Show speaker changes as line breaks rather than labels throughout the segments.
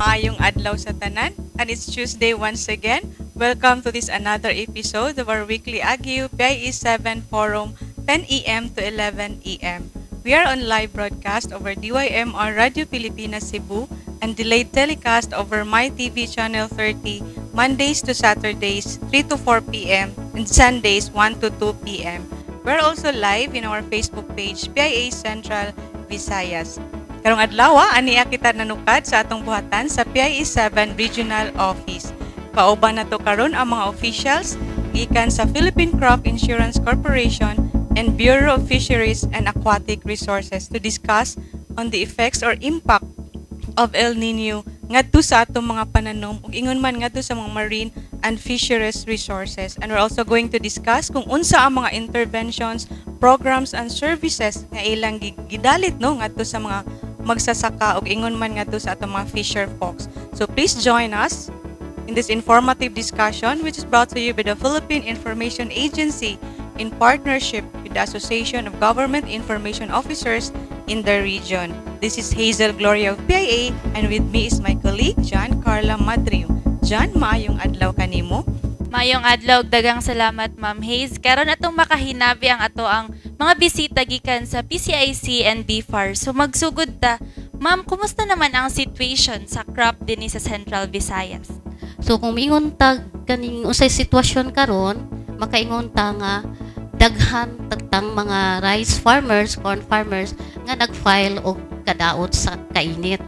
Maayong adlaw sa tanan, and it's Tuesday once again. Welcome to this another episode of our weekly AGIO PIA 7 Forum 10 a.m. to 11 a.m. We are on live broadcast over DYMR Radio Pilipinas Cebu and delayed telecast over MyTV Channel 30 Mondays to Saturdays 3 to 4 p.m. and Sundays 1 to 2 p.m. We're also live in our Facebook page PIA Central Visayas. Karong adlaw, aniya kita nanukad sa atong buhatan sa PIA 7 Regional Office. Kauban nato karon ang mga officials gikan sa Philippine Crop Insurance Corporation and Bureau of Fisheries and Aquatic Resources to discuss on the effects or impact of El Nino ngadto sa atong mga pananom ug ingon man ngadto sa mga marine and fisheries resources. And we're also going to discuss kung unsa ang mga interventions, programs and services nga ilang gidalit no ngadto sa mga magsasaka ug ingon man ngadto sa atong mga fisher folks. So please join us in this informative discussion which is brought to you by the Philippine Information Agency in partnership with the Association of Government Information Officers in the region. This is Hazel Gloria of PIA and with me is my colleague John Carla Madrio. John, maayong adlaw kanimo.
Mayong adlaw, dagang salamat Ma'am Hayes. Karon atong makahinabi ang ato ang mga bisita gikan sa PCIC and BFAR. So magsugod ta. Ma'am, kumusta naman ang situation sa crop dinhi sa Central Visayas?
So kung mingon tag kaning usay sitwasyon karon, makaingon ta nga daghan tagtang mga rice farmers, corn farmers nga nag-file og kadaot sa kainit.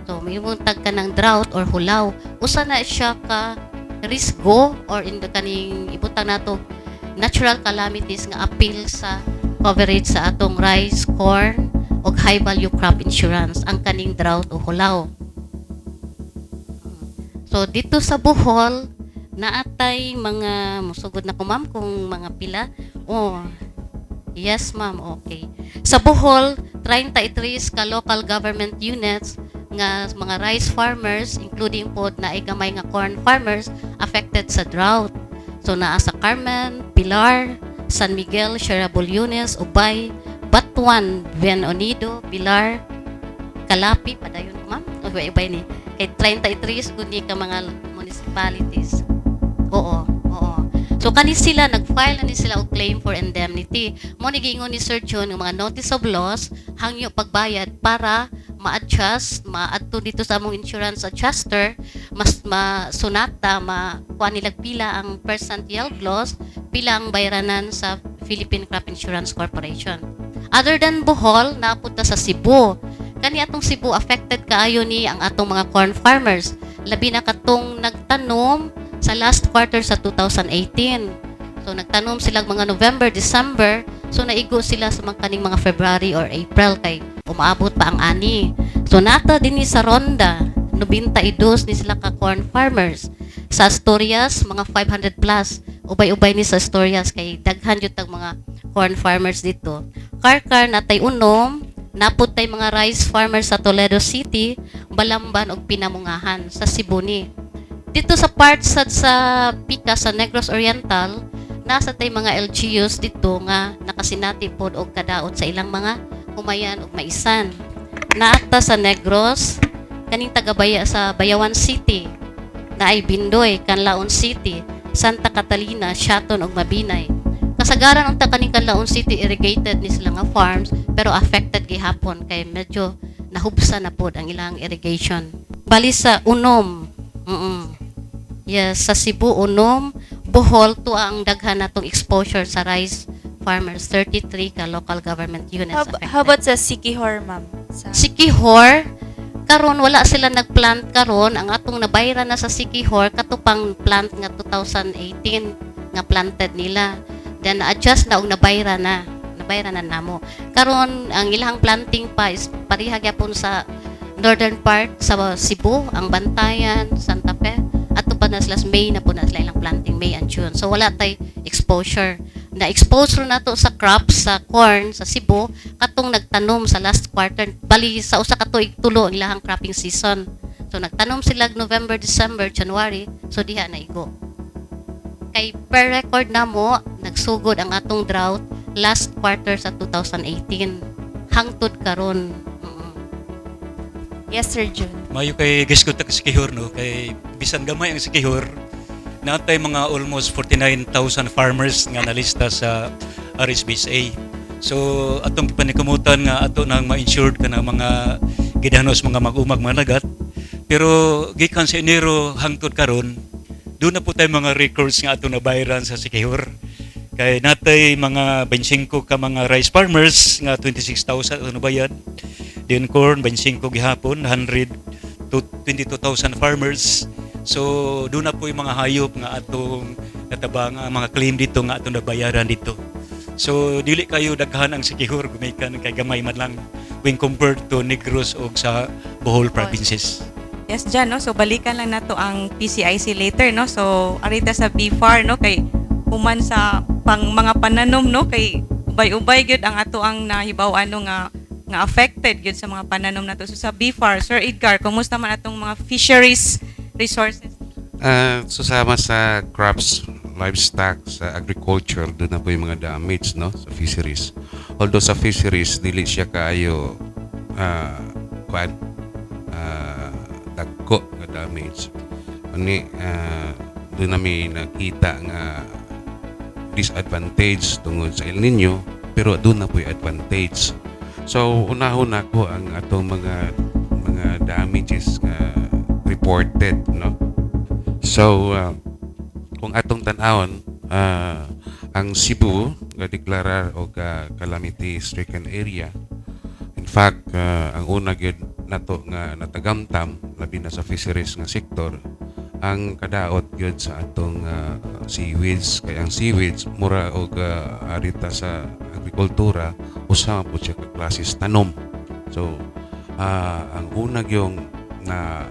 So mingon tag kanang drought or hulaw, usa na siya ka risgo or in the kaning ibutang nato natural calamities nga appeal sa coverage sa atong rice, corn o high value crop insurance ang kaning drought o hulaw. So dito sa Bohol naatay mga musugod na ko ma'am kung mga pila. Oh. Yes ma'am, okay. Sa Bohol 33 ka local government units nga mga rice farmers including po na gamay nga corn farmers affected sa drought. So naa sa Carmen, Pilar, San Miguel, Sierra Bulunes, Ubay, Batuan, Bien Unido, Pilar, Calapi, padayon ma'am. Ubay ni. Kay 33 gud ni ka mga municipalities. Oo. So kani sila nag-file ni sila og claim for indemnity. Mo ni giingon ni Sir John ng mga notice of loss hangyo pagbayad para ma-adjust, ma-adto dito sa among insurance adjuster, mas masunata, makuha nilag pila ang percentile loss, pila ang bayranan sa Philippine Crop Insurance Corporation. Other than Bohol, napunta sa Cebu. Kani atong Cebu affected kaayo ni ang atong mga corn farmers. Labi na katong nagtanom sa last quarter sa 2018. So nagtanom sila mga November, December, so naigo sila sa mga kaning mga February or April kay umaabot pa ang ani. So nata dinhi sa Ronda, 92 ni sila ka corn farmers. Sa Asturias mga 500 plus. Ubay-ubay ni sa Asturias kay daghan jud tag mga corn farmers dito. Karkar natay unom, naputay mga rice farmers sa Toledo City, Balamban ug Pinamungahan sa Cebu ni. Dito sa parts sa Pika sa Negros Oriental, nasa tay mga LGUs dito nga nakasinati pod og kadaot sa ilang mga humayan ug maisan. Naata sa Negros, kaning tagabaya sa Bayawan City, naay Bindoy, Canlaon City, Santa Catalina, Shaton ug Mabinay. Kasagaran unta kaning Canlaon City irrigated ni sila nga farms pero affected gihapon kay medyo nahubsa na pod ang ilang irrigation. Bali sa Unom, yes, sa Cebu, Unom, Bohol, to ang daghan natong exposure sa rice farmers, 33 ka local government units affected.
How about sa Siquijor, ma'am?
Siquijor, karon wala sila nagplant karon. Ang atong nabayra na sa Siquijor, katupang plant nga 2018 nga planted nila. Then adjust na og nabayra na namo. Karon ang ilang planting pa is pareha gyapon sa northern part sa Cebu, ang Bantayan, Santa Fe, ato pa na sila May na po na sila ilang planting May and June. So wala tay exposure. Na exposure na to sa crops sa corn sa Cebu katong nagtanom sa last quarter bali sa usa ka tuig tulo ang ilang cropping season. So nagtanom sila November, December, January, so diha na igo. Kay per record na mo nagsugod ang atong drought last quarter sa 2018 hangtod karon.
Yes, Sir Jun.
Mayo kay guys ko ta sikihor no kay bisan gamay ang sikihor natay mga almost 49,000 farmers nga nalista sa RSBSA. So atong panikamutan nga ato nang ma-insured ka ng mga gidanos mga mag-umag mga nagat. Pero gikan sa Enero hangtod karon doon na po tayo mga records nga ato nabayaran sa sikihor. Kay natay mga 25 ka mga rice farmers nga 26,000 ato nabayad. Then corn 25 gihapon 100 to 22,000 farmers. So doon na po yung mga hayop nga atong natabang mga claim dito nga atong nabayaran dito. So dili kayo daghan ang sikihor gumikan kay gamay man lang when compared to Negros o sa Bohol provinces.
Yes, Jan, no? So balikan lang nato ang PCIC later, no? So arita sa BFAR, no? Kay human sa mga pananom, no? Kay ubay-ubay gyud ang ato ang nahibaw ano nga affected gyud sa mga pananom nato. So sa BFAR, Sir Edgar, kumusta man atong mga fisheries resources?
Susama sa crops, livestock, sa agriculture, doon na po yung mga damage, no? Sa fisheries. Although sa fisheries, dili siya kaayo dagko nga damage. Ani, doon namin nakita nga disadvantage tungod sa El Nino, pero doon na po yung advantage. So, unahon ako ang atong mga damages nga reported, no? So, kung atong tan-awon, ang Cebu nga deklarar og calamity stricken area. In fact, ang una gyud nato nga natagamtam labi na sa fisheries nga sektor ang kadaot gyud sa atong seaweeds. Kay ang seaweeds mura og arita sa agrikultura usa po siya ka klases tanom. So, ang una gyung na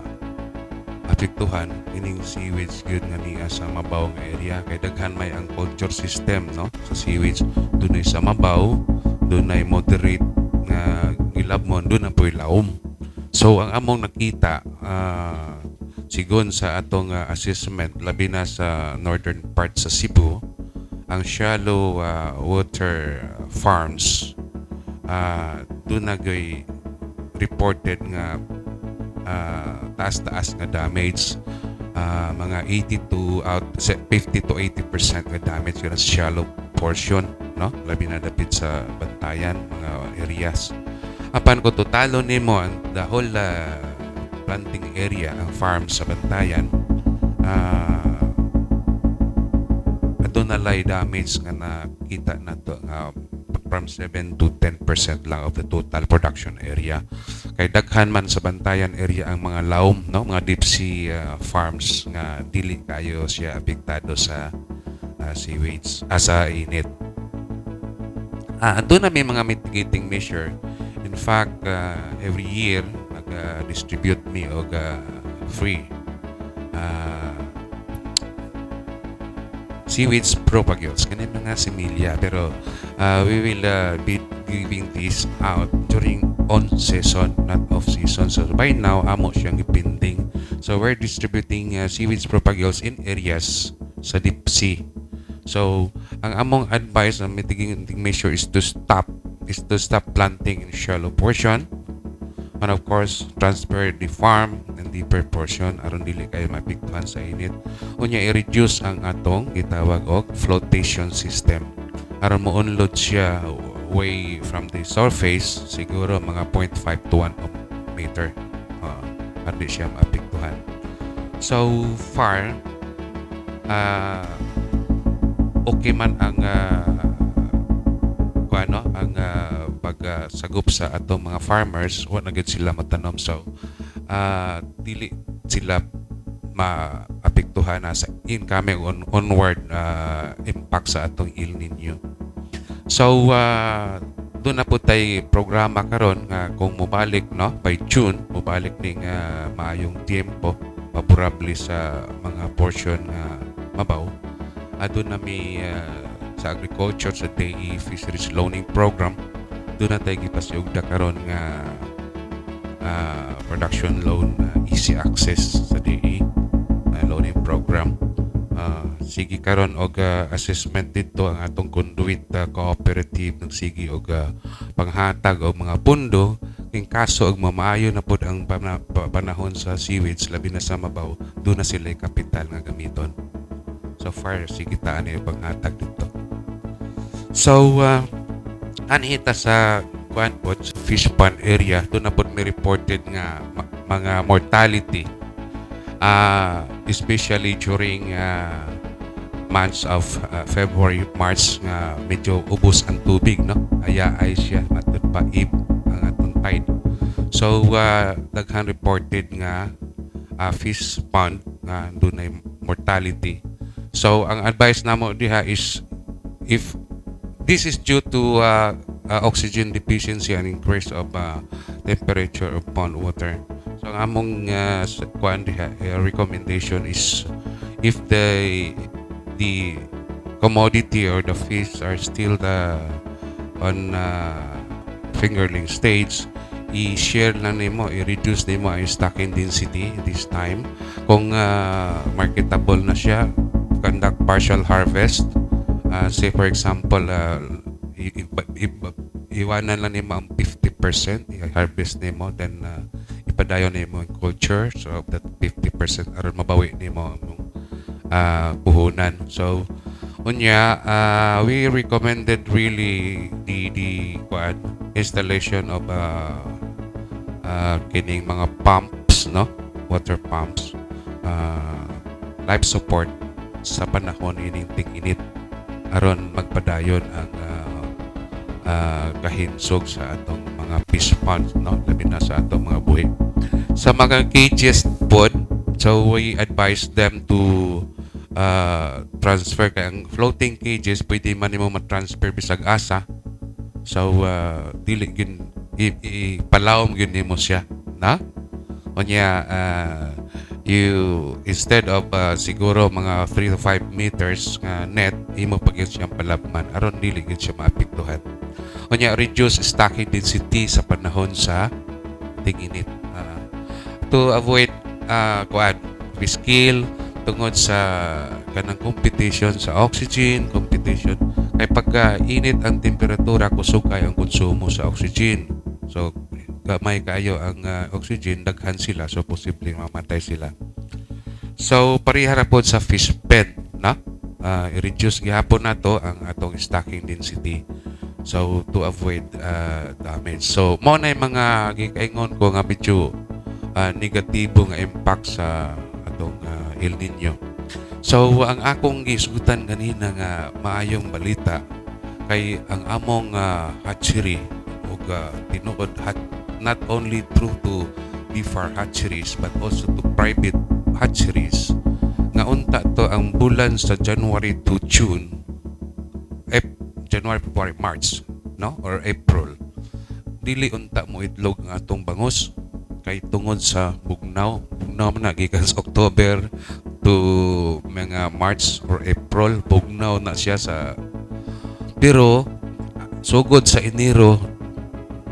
apektuhan ining seaweeds gyud nga niya sa mabaw nga area kay daghan may ang culture system, no, sa seaweeds. Dunay sa mabaw, dunay moderate nga gilabmon, dunay po laom. So ang among nakita sigon sa atong assessment labi na sa northern part sa Cebu, ang shallow water farms doon nagay reported nga taas-taas nga damage, mga 50 to 80% nga damage sa shallow portion, no, labi na dapit sa bantayan mga areas. Apan ko totalo nimo ang the whole planting area, ang farm sa bantayan, adto na lay damage nga nakita nato from 7 to 10% lang of the total production area. Kay daghan man sa bantayan area ang mga laom, no, mga deep sea farms nga dili kayo siya apektado sa seaweeds sa init. Doon na may mga mitigating measure. In fact, every year nag-distribute me og free seaweeds propagules kanin mga similya, pero we will be giving this out during on season, not off season. So by now amo siyang ipinding. So we're distributing seaweeds propagules in areas sa deep sea. So ang among advice na mitigating measure is to stop planting in shallow portion, and of course transfer the farm and deeper portion aron dili kayo mapiktuhan sa init. Unya i-reduce ang atong gitawag og flotation system aron mo unload siya away from the surface, siguro mga 0.5 to 1 meter para di siya maapektuhan. So far okay man ang pagsagup sa atong mga farmers, wa na gid sila matanom. So dili sila maapektuhan na sa incoming onward impact sa atong El Nino. So doon na po tayo programa karon nga kung mobalik no by June mobalik ning maayong tiempo favorable sa mga portion nga mabaw adun na may sa agriculture sa DE fisheries loaning program doon na tayo gipasugda karon nga production loan easy access sa DE loaning program. Sige karon og assessment dito ang atong conduit cooperative ng sige og panghatag og mga pundo king kaso og mamaayo na pud ang panahon sa sewage labi na sa mabaw do na sila kapital nga gamiton. So far sige ta ani panghatag dito. So anhita sa kuan pod fish pond area do na pud may reported nga mga mortality especially during months of February, March nga medyo ubos ang tubig no ay siya matod pa ang atong tide so daghan reported nga fish pond nga dunay mortality so ang advice namo diha is if this is due to oxygen deficiency and increase of temperature of pond water so ang among kuan diha recommendation is if the commodity or the fish are still on fingerling stage i-share lang nimo i-reduce nimo ang stocking density this time kung marketable na siya conduct partial harvest say for example iwanan lang nimo ang 50% i-harvest nimo then ipadayon nimo ang culture so that 50% aron mabawi nimo puhunan. So unya we recommended really the installation of kining mga pumps no water pumps life support sa panahon ining tig-init aron magpadayon ang kahinsog sa atong mga fish ponds no labi na sa atong mga buhi sa mga cages pod so we advise them to transfer kay ang floating cages pwede man nimo ma-transfer bisag asa so dili gyud ipalawom gyud nimo siya na unya you instead of siguro mga 3 to 5 meters net imo pa gyud siyang palabman aron dili gyud siya maapektuhan unya reduce stocking density sa panahon sa tig-init to avoid skill tungod sa kanang competition sa oxygen competition kay pagka init ang temperatura kusog kayo ang konsumo sa oxygen so gamay kayo ang oxygen daghan sila so posibleng mamatay sila so pareha ra pod sa fish pen na i-reduce gihapon nato ang atong stocking density so to avoid damage so mo na mga gikaingon ko nga medyo negatibo nga impact sa atong El Nino. So ang akong gisgutan ganina nga maayong balita kay ang among hatchery ug tinuod not only through to BFAR hatcheries but also to private hatcheries nga unta to ang bulan sa January to June January, February, March no or April dili unta mo itlog ang atong bangus kay tungod sa bugnaw man na gikan sa October to mga March or April bugnaw na siya sa pero sugod sa Enero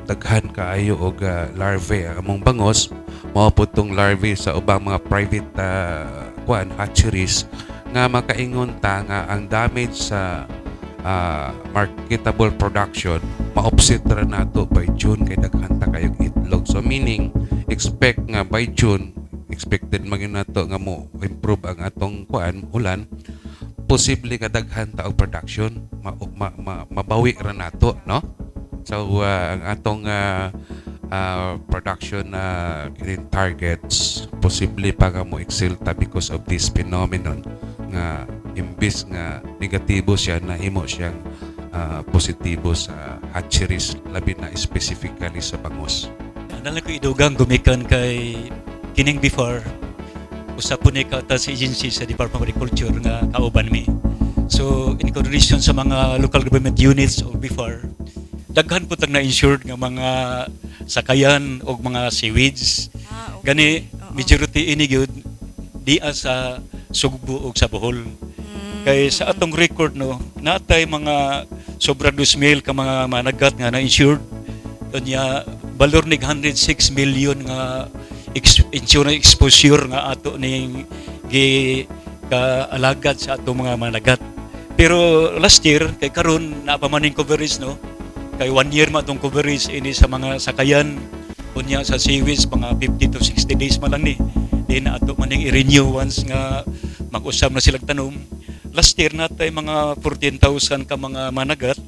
daghan kaayo og larvae ang among bangos mao pud tong larvae sa ubang mga private hatcheries nga makaingon ta nga ang damage sa marketable production ma-offset ra nato by June kay daghan ta kayong itlog so meaning expect nga by June expected magin nato nga mo improve ang atong ulan posible nga daghan ta og production mabawi ra nato no so ang atong production targets posible pa nga mo excel ta because of this phenomenon nga imbis nga negatibo siya na himo siyang positibo sa hatcheries labi na specifically sa bangus.
Nalang ko idugang gumikan kay kining before usa po ni sa agency sa Department of Agriculture nga kauban mi. So in coordination sa mga local government units of before daghan po tag na-insured nga mga sakayan o mga seaweeds.
Ah, okay.
Gani,
Oo.
majority ini gyud di sa Sugbo o sa Bohol. Kay sa atong record no, natay mga sobra 2,000 ka mga managat nga na-insured. Kanya balor nig 106 million nga insurance exposure nga ato ning gi kaalagad sa atong mga managat. Pero last year kay karon napamaning coverage no. Kay 1 year ma atong coverage ini sa mga sakayan unya sa seaweeds mga 50 to 60 days man lang ni. Di na ato maning i-renew once nga mag-usab na silang tanom. Last year natay mga 14,000 ka mga managat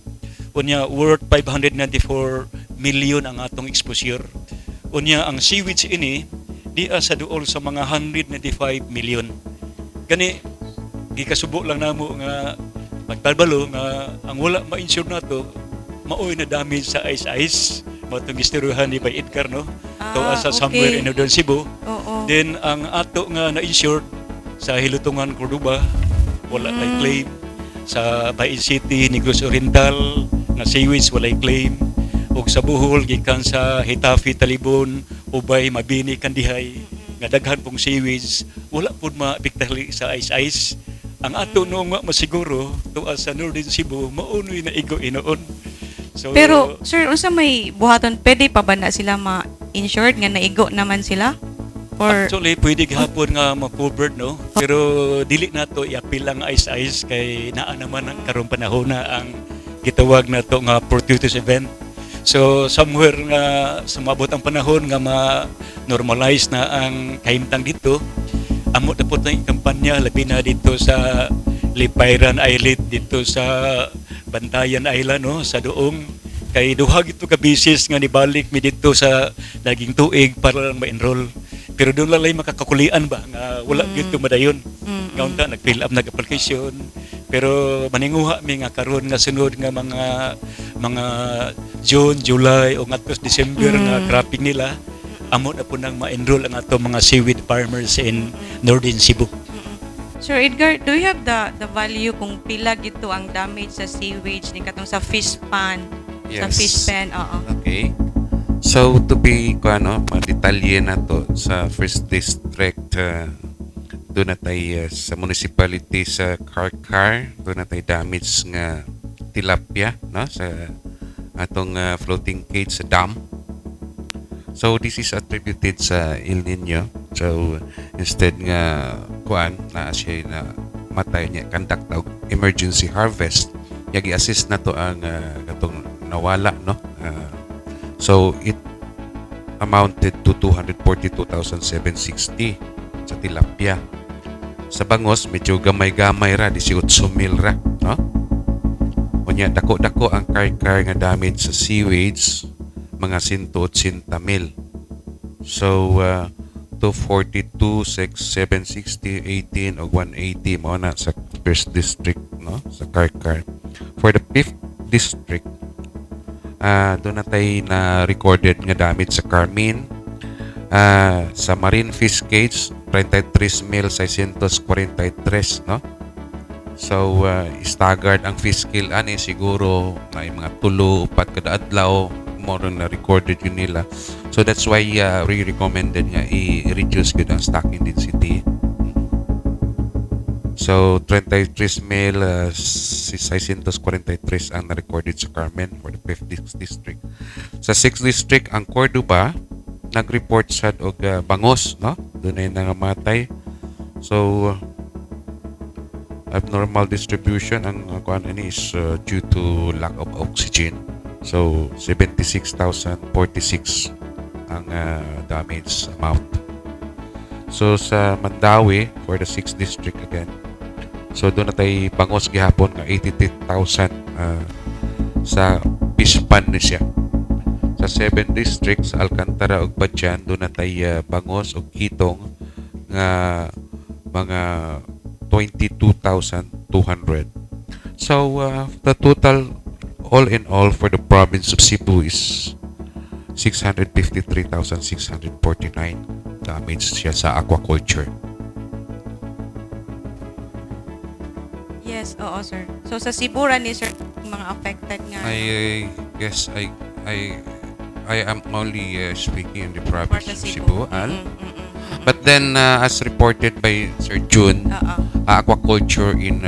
unya worth 594 million ang atong exposure. Unya ang seaweeds ini di sa duol sa mga 195 million. Gani gikasubo lang namo nga magbalbalo nga ang wala ma-insure nato maoy na damage sa ice matong gisteruhan ni Bay Edgar no. To asa somewhere in Northern Cebu.
Oo.
Then ang ato nga na-insured sa Hilutungan, Cordoba wala lay claim. Sa Bayin City, Negros Oriental nga seaweeds walay claim. Og sa Bohol gikan sa Hitafe, Talibon, Ubay, Mabini, Kandihay nga daghan pong seaweeds wala pud maapektali sa ice. Ang ato no nga masiguro tuwa sa Northern Cebu maunoy na igo inoon. So,
Pero sir, unsa may buhaton, pwede pa ba na sila ma-insured nga naigo naman sila? Or
actually pwede gihapon nga ma-covered no, pero dili nato i-appeal ang ice kay naa naman ang karong panahon na ang gitawag nato nga fortuitous event. So somewhere nga sumabot ang panahon nga ma-normalize na ang kahimtang dito, amo na po tayong kampanya labi na dito sa Lipayran Island, dito sa Bantayan Island no, sa Doong. Kay duha gito ka bisis nga nibalik mi dito sa daging tuig para lang ma-enroll. Pero doon lang makakakulian ba nga wala gito madayon. Nga unta nag-fill up nag-application. Pero maninguha mi nga karon nga sunod nga mga June, July o ngadto December nga cropping nila, amo na po nang ma-enroll ang ato mga seaweed farmers in Northern Cebu.
Sir Edgar, do you have the value kung pila gito ang damage sa sewage ni katong sa fish pond, sa
Yes.
fish pen? Oo.
Okay. So to be madetalye na to sa first district, doon na tayo sa municipality sa Karkar, doon na tayo damage nga tilapia no, sa atong floating cage sa dam. So this is attributed sa El Nino. So instead nga na siya na matay niya conduct og emergency harvest, yagi assist na to ang katong nawala no. So it amounted to 242,760 sa tilapia. Sa bangos medyo gamay-gamay ra 18,000 ra no. Unya dako-dako ang karkar nga damage sa seaweeds mga 180,000. So 242, 760, 18 o 180 mo na sa first district no, sa Karkar. For the fifth district, doon na tayo na recorded nga damage sa Carmen, sa Marine Fish Cage 33,643 no. So staggered ang fish kill ani siguro may mga 3-4 kada adlaw more na recorded yun nila. So that's why we recommended nga i-reduce gud ang stocking density. So 33,643 ang na-recorded sa Carmen for the 5th district. Sa 6th district ang Cordoba nag-report sad og bangos no, doon ay nangamatay. So abnormal distribution ang kuan ini is due to lack of oxygen. So 76,046 ang damage amount. So sa Mandawi for the 6th district again, so doon na tayo bangos gihapon nga 83,000 sa fish pond ni siya. Sa 7th district sa Alcantara ug Badyan doon na tayo bangos ug kitong nga mga 22,200. So the total all in all for the province of Cebu is 653,649 damage siya sa aquaculture.
Yes, oo sir. So sa Cebu ra ni sir mga affected nga.
Ay Yes, I I am only speaking in the
For
province
the
of
Cebu.
Cebu, Al.
Mm.
But then, as reported by Sir June,
Oo.
aquaculture in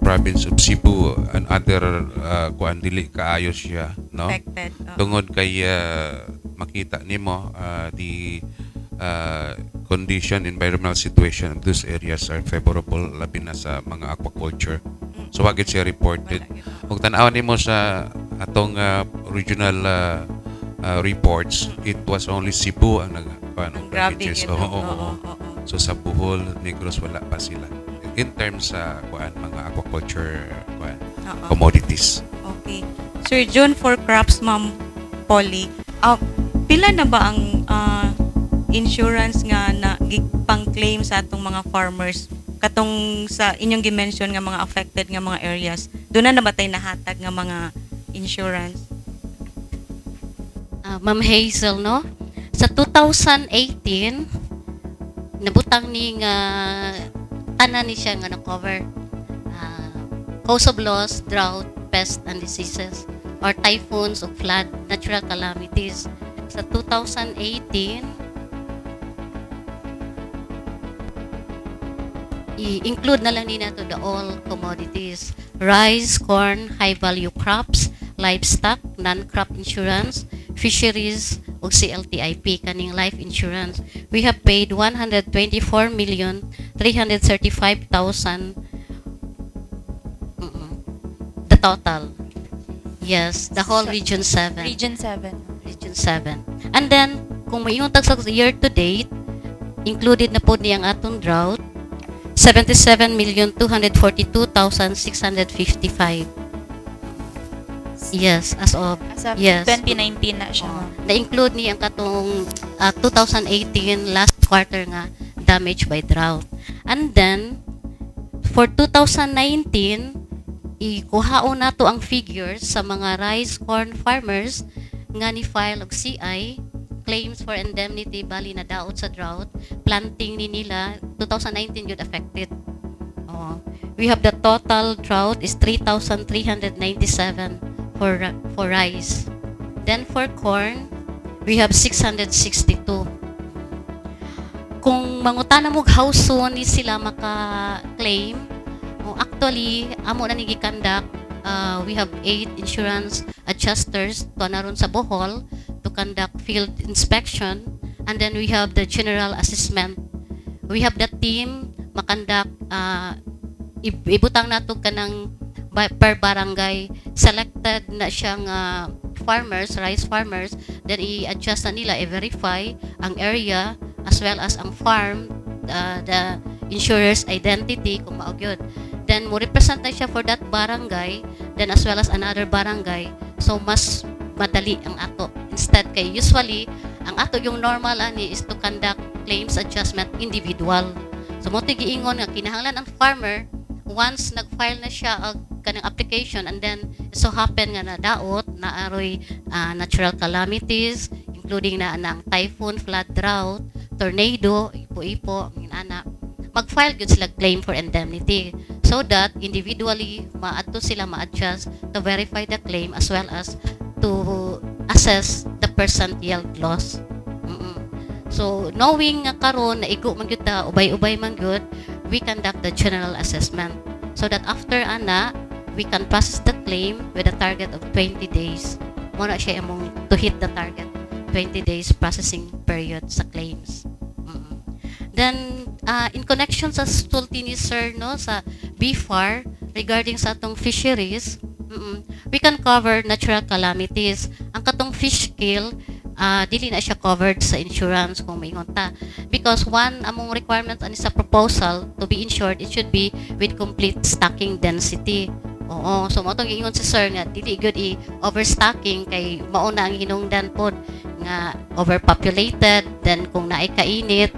province of Cebu and other kuan dili kaayo siya, no?
Affected. Oo.
Tungod kay makita nimo the condition, environmental situation of those areas are favorable labi na sa mga aquaculture. So wagid siya reported.
Wala yun.
Kung tanaw nimo sa atong regional reports, it was only Cebu ang
Ang grabe
provinces.
ito.
Oo, oo, oo.
Oo.
So sa Bohol, Negros wala pa sila. In terms sa mga aquaculture
Oo.
commodities.
Okay. Sir John, for crops, Ma'am Polly, pila na ba ang insurance nga na pang-claim sa atong mga farmers katong sa inyong gimension nga mga affected nga mga areas? Doon na nabatay nahatag nga mga insurance?
Ma'am Hazel, no? Sa 2018, nabutang ni nga tanan ni siya nga na-cover. Cause of loss, drought, pest and diseases, or typhoons o flood, natural calamities. Sa 2018, i-include na lang din nato the all commodities: rice, corn, high-value crops, livestock, non-crop insurance, fisheries, o CLTIP, kaning life insurance. We have paid 124,335,000 the total. Yes, the whole Region 7.
Region 7.
Region 7. And then, kung may tag sa year to date, included na po niyang atong drought, 77,242,655. Yes, as of
As of
Yes.
2019 na siya, ma'am.
na-include niya ang katong 2018 last quarter nga damaged by drought. And then, for 2019, ikuhaon nato ang figures sa mga rice corn farmers nga ni file og CI claims for indemnity bali na daot sa drought, planting ni nila 2019 yun affected. We have the total drought is 3,397 for rice. Then for corn, we have 662. Kung mangutana mo hauson ni sila maka-claim, actually, amo na nigikandak, we have 8 insurance adjusters to naron sa Bohol to conduct field inspection, and then we have the general assessment. We have the team makandak, ibutang nato kanang per barangay, selected na siyang farmers, rice farmers, then i-adjust na nila, i-verify ang area as well as ang farm, the insurer's identity kung maog yun. Then mo represent na siya for that barangay, then as well as another barangay, so mas madali ang ato. Instead kay usually ang ato yung normal ani is to conduct claims adjustment individual. So mo giingon nga kinahanglan ang farmer once nag-file na siya og kanang application, and then so happen nga na daot na aroy natural calamities including na ang typhoon, flood, drought, tornado, ipo-ipo, ana, mag-file gud sila claim for indemnity so that individually maadto sila ma-adjust to verify the claim as well as to assess the percent yield loss. So knowing nga karon na igo man gyud ta, ubay-ubay man gyud, we conduct the general assessment so that after ana we can process the claim with a target of 20 days. Muna siya among to hit the target 20 days processing period sa claims. Then in connection sa sulti ni sir no sa BFAR regarding sa atong fisheries, we can cover natural calamities. Ang katong fish kill, dili na siya covered sa insurance kung maingon ta, because one among requirements ani sa proposal to be insured, it should be with complete stocking density. Oo, so mo tong giingon si sir nga dili good overstocking kay mauna ang hinungdan pod nga overpopulated, then kung naay kainit,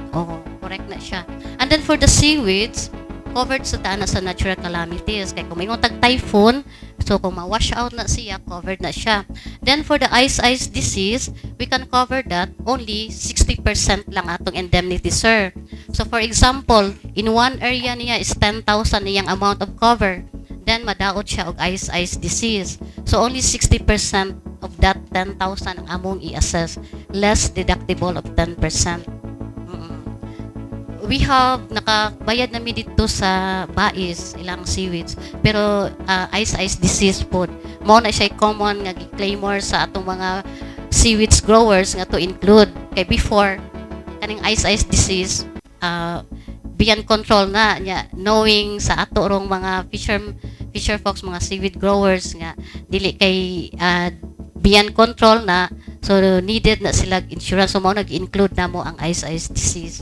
correct na siya. And then for the seaweeds, covered sa taana sa natural calamities kay kung maingon tag typhoon, so kung ma-wash out na siya, covered na siya. Then for the ice disease, we can cover that only 60% lang atong indemnity, sir. So for example, in one area niya is 10,000 niyang amount of cover, then madaot siya og ice disease. So only 60% of 10,000 ang among i-assess, less deductible of 10%. We have nakabayad na mi dito sa bais ilang seaweeds, pero ice disease po mo na siya common nga gi-claimor sa atong mga seaweeds growers nga to include kay before kaning ice disease beyond control na nya, knowing sa ato rong mga fisher folks, mga seaweed growers nga dili kay beyond control na, so needed na sila insurance, so mo nag-include na mo ang ice disease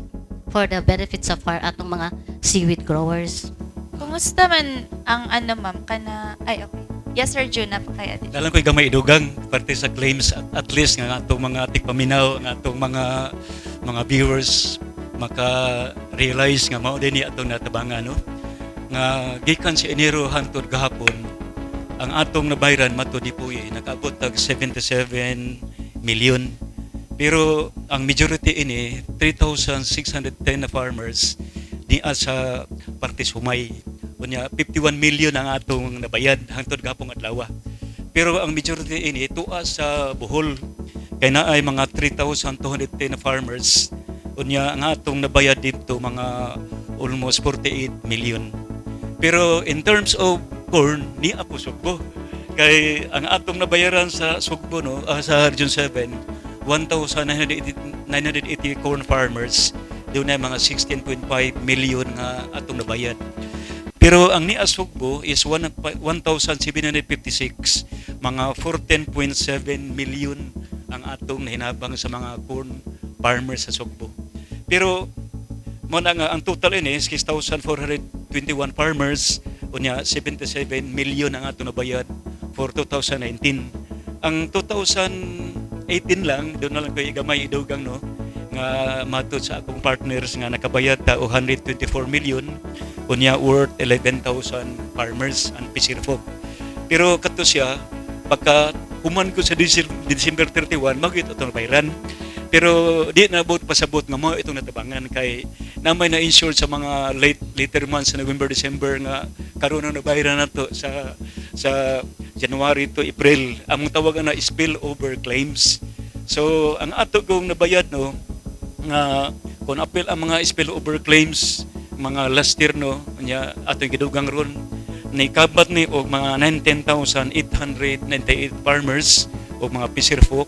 for the benefits of our atong mga seaweed growers.
Kumusta man ang ano ma'am kana ay okay. Yes sir June napakaya din.
Dalang ko'y gamay idugang parte sa claims at least nga atong mga tikpaminaw nga atong mga viewers maka-realize nga mao din ni atong natabangan no nga gikan si Enero hangtod gahapon ang atong nabayran mato dipuy nakaabot tag 77 million. Pero ang majority ini 3,610 na farmers di sa parte sumay. Unya 51 million ang atong nabayad hangtod gapong adlaw. Pero ang majority ini tuwa sa Bohol kay naay mga 3,210 na farmers. Unya ang atong nabayad dito mga almost 48 million. Pero in terms of corn ni apo Sugbo kay ang atong nabayaran sa Sugbo no sa Region 7 1,980 corn farmers, doon na mga 16.5 million nga atong nabayad. Pero ang ni Sugbo is 1,756, mga 14.7 million ang atong nahinabang sa mga corn farmers sa Sugbo. Pero mo na nga ang total ini is 6,421 farmers, unya 77 million ang atong nabayad for 2019. Ang 2018 lang, doon na lang kayo gamay idugang no, nga matod sa akong partners nga nakabayad ta 124 million, unya worth 11,000 farmers and fisher folk. Pero kato siya, pagka human ko sa December 31, magit itong bayran. Pero di na abot pasabot nga mo itong natabangan kay namay na insured sa mga later months sa November, December nga karon na nabayaran nato sa January to April. Among tawagan na spillover claims. So ang ato kong nabayad no nga kung apil ang mga spillover claims mga last year no nya atong gidugang ron naikabat ni og mga 19,898 farmers o mga fisher folk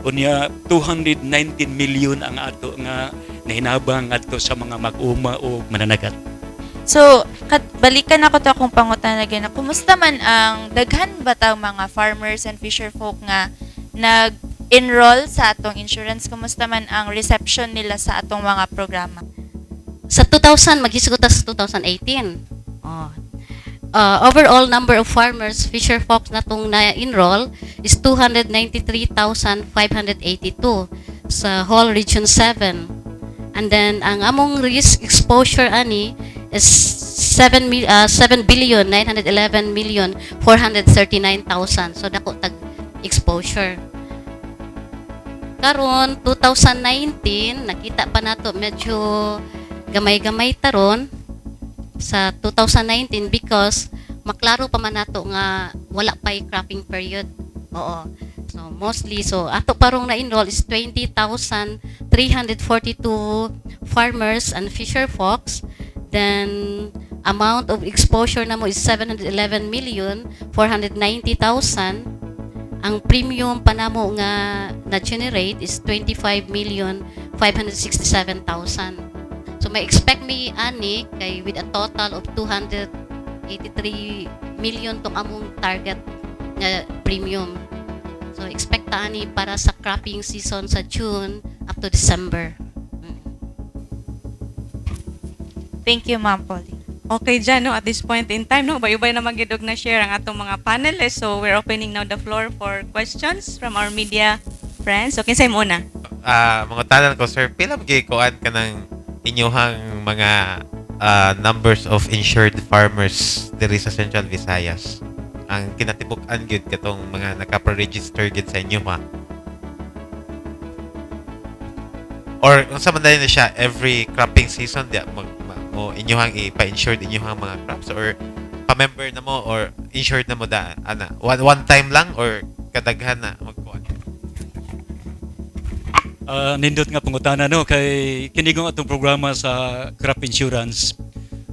unya 219 million ang ato nga nahinabang ato sa mga mag-uma o mananagat.
So, balikan ako to akong pangutana na kumusta man ang daghan ba taw mga farmers and fisher folk nga nag-enroll sa atong insurance? Kumusta man ang reception nila sa atong mga programa?
Sa 2000, maghisgot sa 2018. Overall number of farmers, fisher folks na itong na-enroll is 293,582 sa whole Region 7. And then, ang among risk exposure ani is 7,911,439,000. So, dako tag exposure. Karon 2019, nakita pa nato medyo gamay-gamay taron sa 2019 because maklaro pa man nato nga wala pa'y cropping period. Oo. So mostly ato parong na-enroll is 20,342 farmers and fisher folks. Then amount of exposure na mo is 711,490,000. Ang premium pa namo nga na-generate is 25,567,000. So may expect me ani kay with a total of 283 million tong among target na premium. So expect ta ani para sa cropping season sa June up to December.
Thank you, Ma'am Polly.
Okay dyan, no, at this point in time, no, ubay-ubay na magidog na share ang atong mga panelists. So, we're opening now the floor for questions from our media friends. Okay, sa'yo muna.
Mga tanan ko, sir, pila magigikuan ka ng inyuhang mga numbers of insured farmers diri sa Central Visayas? Ang kinatibuk-an gyud katong mga naka-register gyud sa inyo, ha? Or unsa man na siya every cropping season di mo inyuhang ipa-insured inyuhang mga crops or pa-member na mo or insured na mo da ana one time lang or kadaghan na magkuan?
Nindot nga pangutana no kay kinigong atong programa sa crop insurance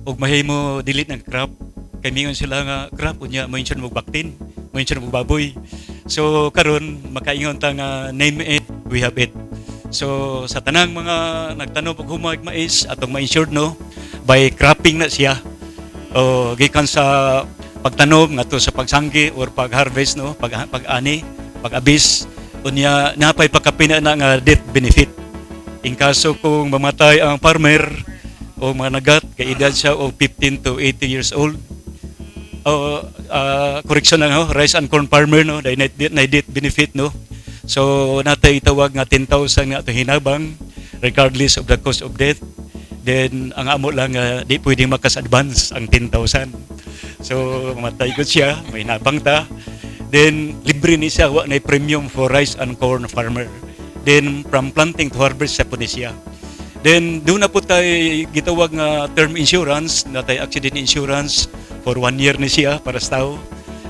ug mahimo delete ng crop kay mingon sila nga crop unya mo insure mo baktin mo insure mo baboy. So karon makaingon ta nga name it we have it. So sa tanang mga nagtanom og humag mais atong ma-insured no by cropping na siya. O gikan sa pagtanom ngadto sa pagsanggi or pag-harvest no pag-ani pag-abis unya napay pagkapina na nga death benefit in kaso kung mamatay ang farmer o mga nagat kay edad siya o 15 to 80 years old o correction lang ho rice and corn farmer no na death benefit no so natay itawag nga 10,000 nga ato hinabang regardless of the cause of death then ang amo lang di pwedeng makas-advance ang 10,000 so mamatay ko siya may hinabang ta. Then, libre ni siya, wa na premium for rice and corn farmer. Then, from planting to harvest sa po ni siya. Then, doon na po tayo gitawag nga term insurance, na tayo accident insurance for 1 year ni siya para sa tao.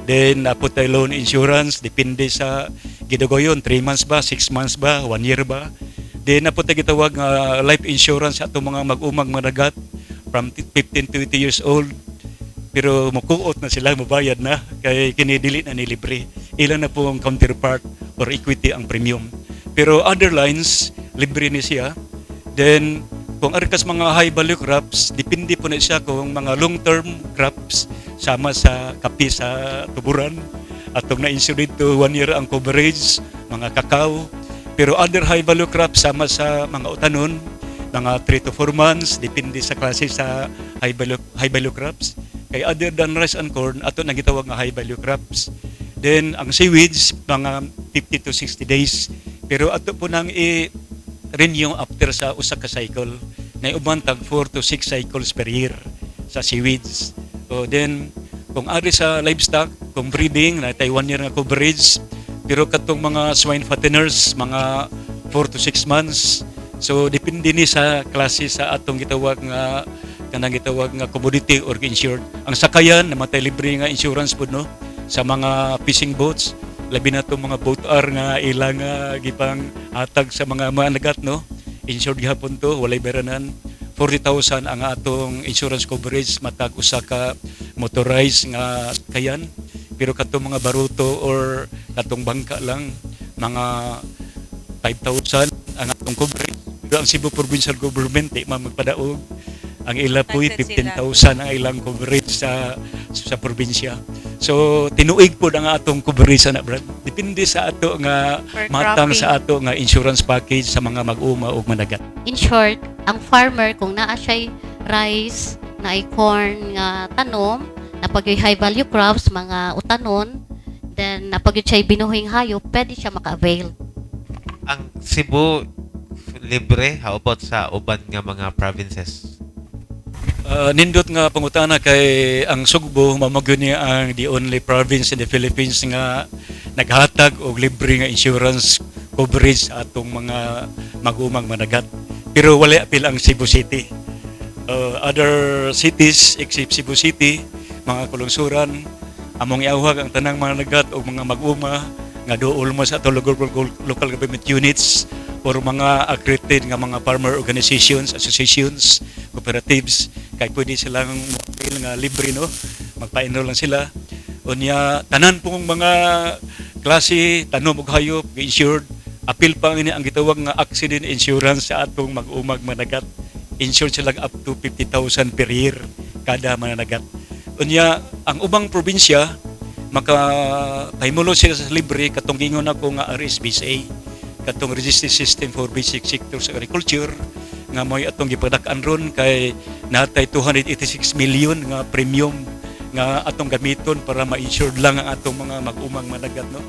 Then, na po tayo loan insurance, depende sa gidagoyon, 3 months ba, 6 months ba, 1 year ba. Then, na po tayo gitawag nga life insurance sa itong mga mag-umang managat from 15 to 20 years old. Pero mukuot na sila, mabayad na, kaya kinidili na ni libre. Ilan na po ang counterpart or equity ang premium. Pero other lines, libre ni siya. Then, kung arkas mga high value crops, depende po na siya kung mga long-term crops, sama sa kapi sa tuburan, atong na-insure to 1 year ang coverage, mga kakao. Pero other high value crops, sama sa mga utanon, mga 3 to 4 months, depende sa klase sa high value crops. Kay other than rice and corn, ato na gitawag nga high value crops. Then, ang seaweeds, mga 50 to 60 days. Pero ato po nang i-renew after sa usa ka cycle. Na uban tag 4 to 6 cycles per year sa seaweeds. So then, kung ari sa livestock, kung breeding, na tayo 1 year nga coverage. Pero katong mga swine fatteners, mga 4 to 6 months. So, depende ni sa klase sa atong gitawag nga kanang gitawag nga commodity or insured. Ang sakayan namatay libre nga insurance pud no sa mga fishing boats, labi na to mga boat R nga ilang gipang atag sa mga managat no. Insured gihapon to, walay beranan. 40,000 ang atong insurance coverage matag usa ka motorized nga kayan. Pero katong mga baruto or katong bangka lang mga 5,000 ang atong coverage. Pero ang Cebu Provincial Government di magpadaog ang ila po'y 15,000 ang ilang coverage sa probinsya. So tinuig po ang atong coverage na brad. Depende sa ato nga matang sa ato nga insurance package sa mga mag-uma o managat.
In short, ang farmer kung naa siya'y rice, naay corn nga tanom, napag high value crops, mga utanon, then napag siya'y binuhing hayop, pwede siya maka-avail.
Ang Cebu libre, how about sa uban nga mga provinces?
Nindot nga pangutana kay ang Sugbo mamagyo niya ang the only province in the Philippines nga naghatag og libre nga insurance coverage sa atong mga mag-umang managat. Pero wala apil ang Cebu City. Other cities except Cebu City, mga kulungsuran, among iawhag ang tanang mga managat og mga mag-uma nga dool mo sa atong local government units or mga accredited nga mga farmer organizations, associations, cooperatives kay pwede silang mapil nga libre no magpa-enroll lang sila unya tanan pong mga klase tanom ug hayop insured apil pa ini ang gitawag nga accident insurance sa atong mag-umag managat insured sila up to 50,000 per year kada managat unya ang ubang probinsya maka-pahimulo sila sa libre katong gingon ako nga RSBSA katong Registered System for Basic Sectors of Agriculture nga mo'y atong gipadak-an ron kay natay 286 million nga premium nga atong gamiton para ma-insured lang ang atong mga mag-umang managat no.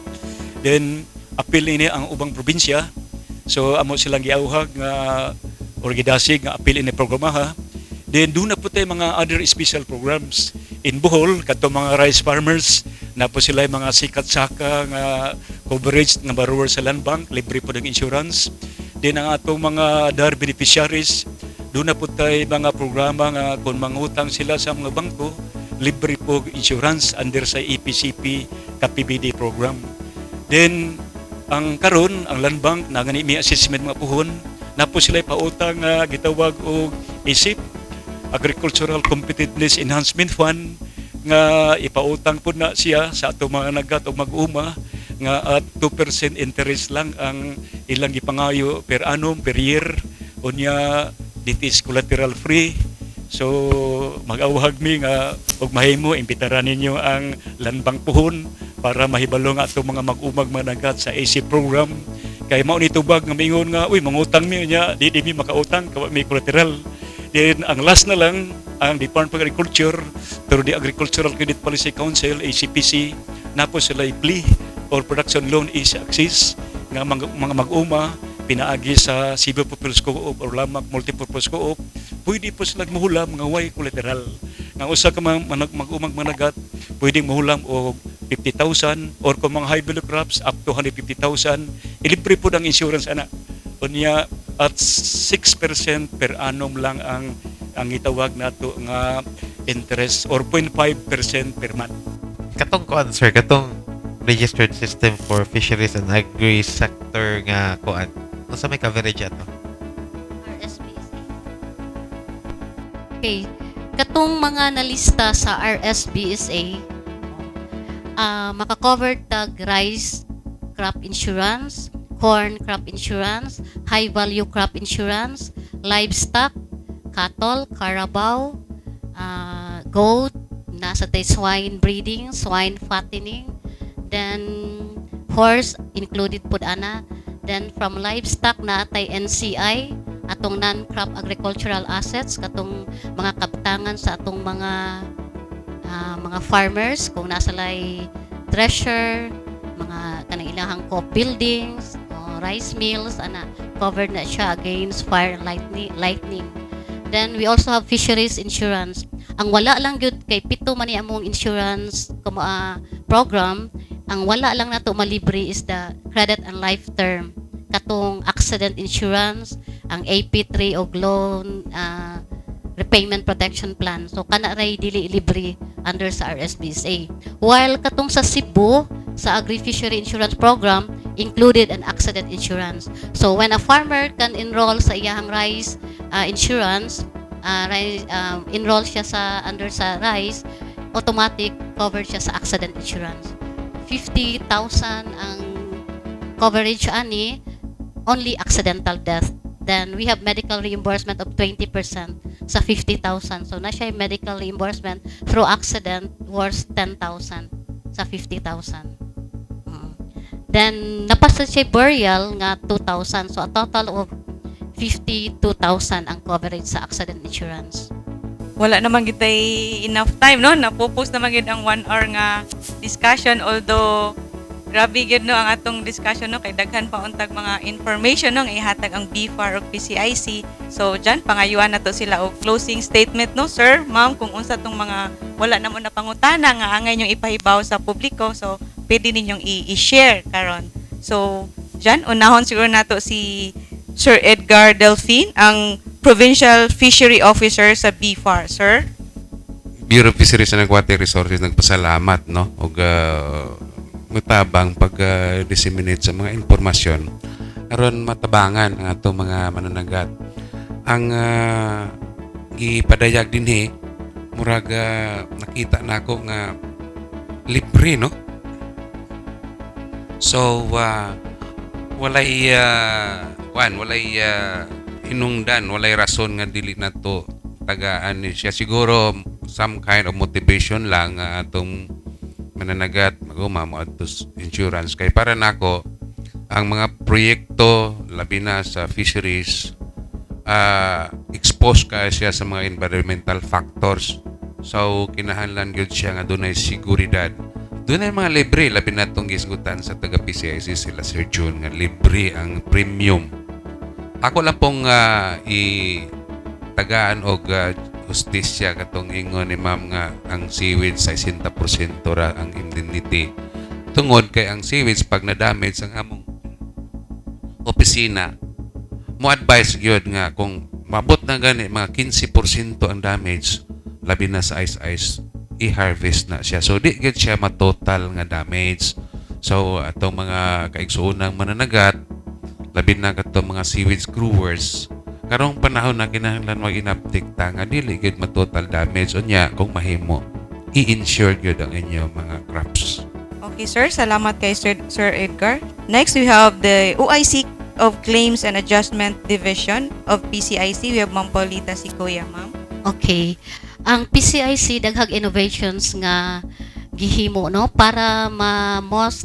Then apil ini ang ubang probinsya. So amo silang giauhag nga or gidasig nga apil ini programaha. Then doon na po tayo mga other special programs in Bohol katong mga rice farmers na po sila mga sikat-saka nga coverage nga borrower sa land bank libre po ng insurance. Din ang atong mga DAR beneficiaries, doon na po tayo mga programa nga kung mangutang sila sa mga bangko, libre po insurance under sa EPCP KPBD program. Then, ang karon ang land bank na gani may assessment mga puhon napo sila pautang nga gitawag og ISIP, Agricultural Competitiveness Enhancement Fund, nga ipautang po na siya sa ato mga nagat o mag-uma nga at 2% interest lang ang ilang ipangayo per annum, per year. Unya, it is collateral free. So, mag-awhag mi nga og mahimo imbitaran ninyo ang landbang puhon para mahibalo nga ato mga mag-umag managat sa AC program. Kay mao ni tubag nga mingon nga, uy, mangutang mi nya, di mi makautang kawa may collateral. Then ang last na lang ang Department of Agriculture through the Agricultural Credit Policy Council ACPC napo sila plea or production loan is access nga mga mag-uma pinaagi sa civil purpose co-op or lamang multipurpose co-op, pwede po sila mahulam mga way collateral. Nga usa ka mag-umag managat pwedeng mahulam og 50,000 or kung mga high value crops up to 150,000 ilibre po ang insurance ana. Unya at 6% per annum lang ang itawag nato nga interest or 0.5% per month.
Katong kuan sir, katong registered system for fisheries and agri sector nga kuan. Unsa may coverage ato?
RSBSA. Okay. Katong mga nalista sa RSBSA, makakover tag rice crop insurance, corn crop insurance, high value crop insurance, livestock, cattle, carabao, goat, nasa tay swine breeding, swine fattening, then horse included pud ana. Then from livestock na tay NCI, atong non-crop agricultural assets, katong mga kabtangan sa atong mga farmers kung nasa lay thresher, mga kanang ilahang co buildings, rice mills, ana covered na siya against fire and lightning. Then we also have fisheries insurance. Ang wala lang gyud kay pito man ni among insurance program, ang wala lang nato malibre is the credit and life term. Katong accident insurance, ang AP3 o loan repayment protection plan. So kana ray dili libre under sa RSBSA. While katong sa Cebu, sa agri-fishery insurance program, included an accident insurance. So when a farmer can enroll sa iyang rice insurance, enroll siya sa under sa rice, automatic covered siya sa accident insurance. 50,000 ang coverage ani, only accidental death. Then we have medical reimbursement of 20% sa 50,000. So na siya medical reimbursement through accident worth 10,000 sa 50,000. Then napasa siya burial nga 2,000. So a total of 52,000 ang coverage sa accident insurance.
Wala naman gitay enough time, no? Napopost naman gid ang 1 hour nga discussion, although grabe gid no ang atong discussion, no, kay daghan pa untag mga information no nga ihatag ang BFAR o PCIC. So diyan pangayuan nato sila og closing statement, no sir, ma'am, kung unsa tong mga wala namon na pangutana nga angay nyong ipahibaw sa publiko, so pwede ninyong i-share karon. So diyan unahon siguro nato si Sir Edgar Delfin, ang Provincial Fishery Officer sa BFAR, sir.
Bureau of Fisheries and Aquatic Resources nagpasalamat no og mutabang pag-disseminate sa mga impormasyon aron matabangan ang atong mga mananagat. Ang gipadayag dinhi murag nakita nako nga libre no. So walay hinungdan, walay rason nga dili nato tagaan ni siya. Siguro some kind of motivation lang atong mananagat maguma mo adto insurance kay para nako ang mga proyekto labi na sa fisheries expose ka siya sa mga environmental factors. So kinahanglan gyud siya nga dunay seguridad. Dunay mga libre labi na tong gisgutan sa taga PCIC sila Sir June nga libre ang premium. Ako lang pong tagaan og justisya katong ingon ni ma'am nga ang seaweed sa 60% ra ang indemnity. Tungod kay ang seaweeds pag na-damage ang among opisina, mo advise gyud nga kung mabot na gani mga 15% ang damage labi na sa ice i-harvest na siya. So di gyud siya matotal nga damage. So atong mga kaigsuonang mananagat, labi na katong mga sewage growers, karong panahon na kinahanglan mag-inaptik ta nga dili gyud ma-total damage unya kung mahimo i-insure gyud ang inyong mga crops.
Okay, sir. Salamat kay Sir Edgar. Next, we have the OIC of Claims and Adjustment Division of PCIC. We have Ma'am Paulita Sikoya, ma'am.
Okay. Ang PCIC daghang innovations nga gihimo no para most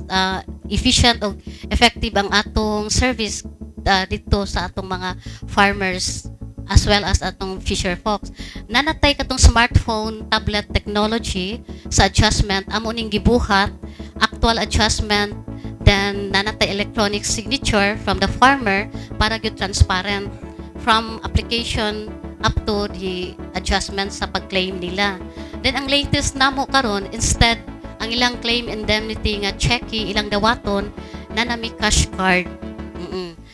efficient o effective ang atong service dito sa atong mga farmers as well as atong fisher folks. Nanatay katong smartphone, tablet technology sa adjustment amo ning gibuhat, actual adjustment, then nanatay electronic signature from the farmer para gyud transparent from application up to the adjustment sa pag-claim nila. Then ang latest namo karon, instead ang ilang claim indemnity nga checky ilang dawaton na nami cash card.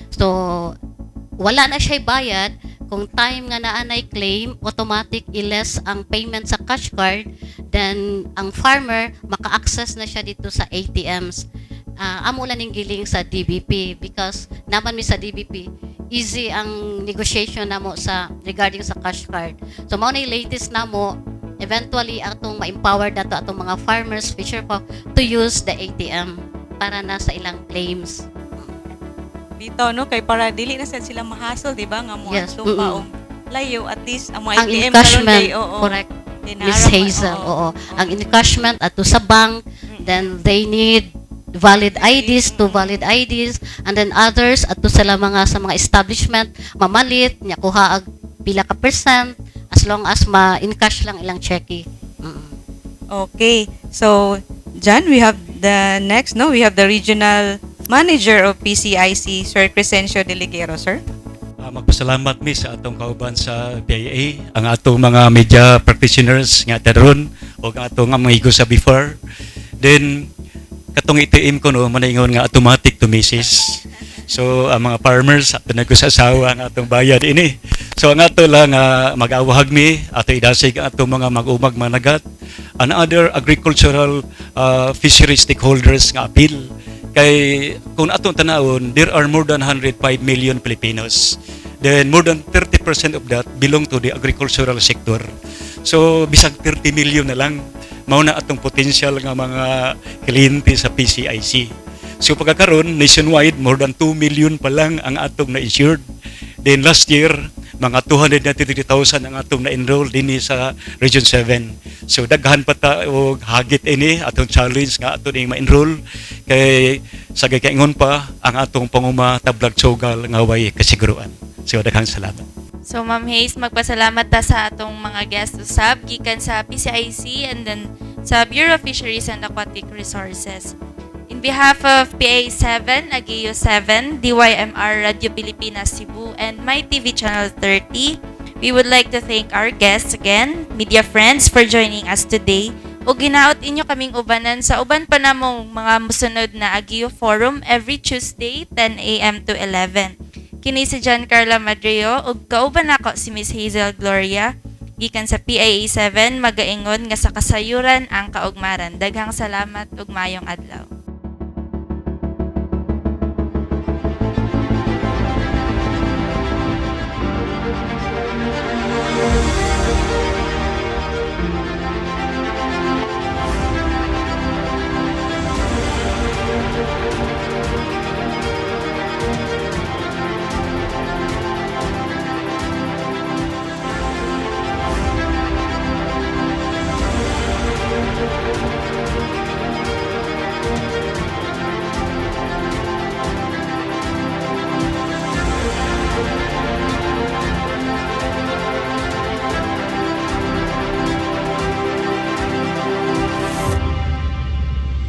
So wala na siya bayad kung time nga naanay claim, automatic i-less ang payment sa cash card, then ang farmer maka-access na siya dito sa ATMs. Amo lang ning giling sa DBP because naman mi sa DBP easy ang negotiation namo sa regarding sa cash card. So mao na latest namo, eventually atong ma-empower dato atong mga farmers, fisher folk to use the ATM para na sa ilang claims.
Dito, no? Kay para dili na sad sila mahasol, di ba? Nga mo
Yes,
atong paong layo. At least, ang mga
Ang
ATM
encashment,
karon kay, oo.
correct,
Dinara
Miss
mo,
Hazel,
oo.
oo. Ang encashment ato sa bank, then they need valid IDs to valid IDs, and then others ato sila mga sa mga establishment mamalit nya kuha ag pila ka percent as long as ma-encash lang ilang cheque.
Okay. So, Jan, we have the next, no? We have the regional manager of PCIC, Sir Crescencio Deligero, sir.
Magpasalamat mi sa atong kauban sa PIA, ang atong mga media practitioners nga taron o ang atong mga igo sa before. Then katong ATM ko no manaingon nga automatic to message. So ang mga farmers ato nagkusasawa ang atong bayad ini. So ang ato lang mag-awahag mi ato idasig ang atong mga mag-umag managat and other agricultural fishery stakeholders nga appeal. Kay kung atong tanawon, there are more than 105 million Filipinos. Then more than 30% of that belong to the agricultural sector. So bisag 30 million na lang mao na atong potential nga mga kliyente sa PCIC. So pagkakaroon nationwide more than 2 million pa lang ang atong na-insured. Then last year mga 293,000 ang atong na-enroll dinhi sa Region 7. So daghan pa ta og hagit ini atong challenge nga ato ning ma-enroll kay sa gaykaingon pa ang atong panguma tablag tsogal nga way kasiguruan. So daghang salamat.
So Ma'am Hayes, magpasalamat ta sa atong mga guest usab gikan sa PCIC and then sa Bureau of Fisheries and Aquatic Resources. In behalf of PIA 7, AGIO 7, DYMR Radio Pilipinas Cebu, and My TV Channel 30, we would like to thank our guests again, media friends, for joining us today. O ginaot inyo kaming ubanan sa uban pa namong mga musunod na AGIO Forum every Tuesday, 10 a.m. to 11. Kini si John Carla Madreo ug kauban nako si Miss Hazel Gloria gikan sa PIA 7 magaingon nga sa kasayuran ang kaugmaran. Daghang salamat ug mayong adlaw.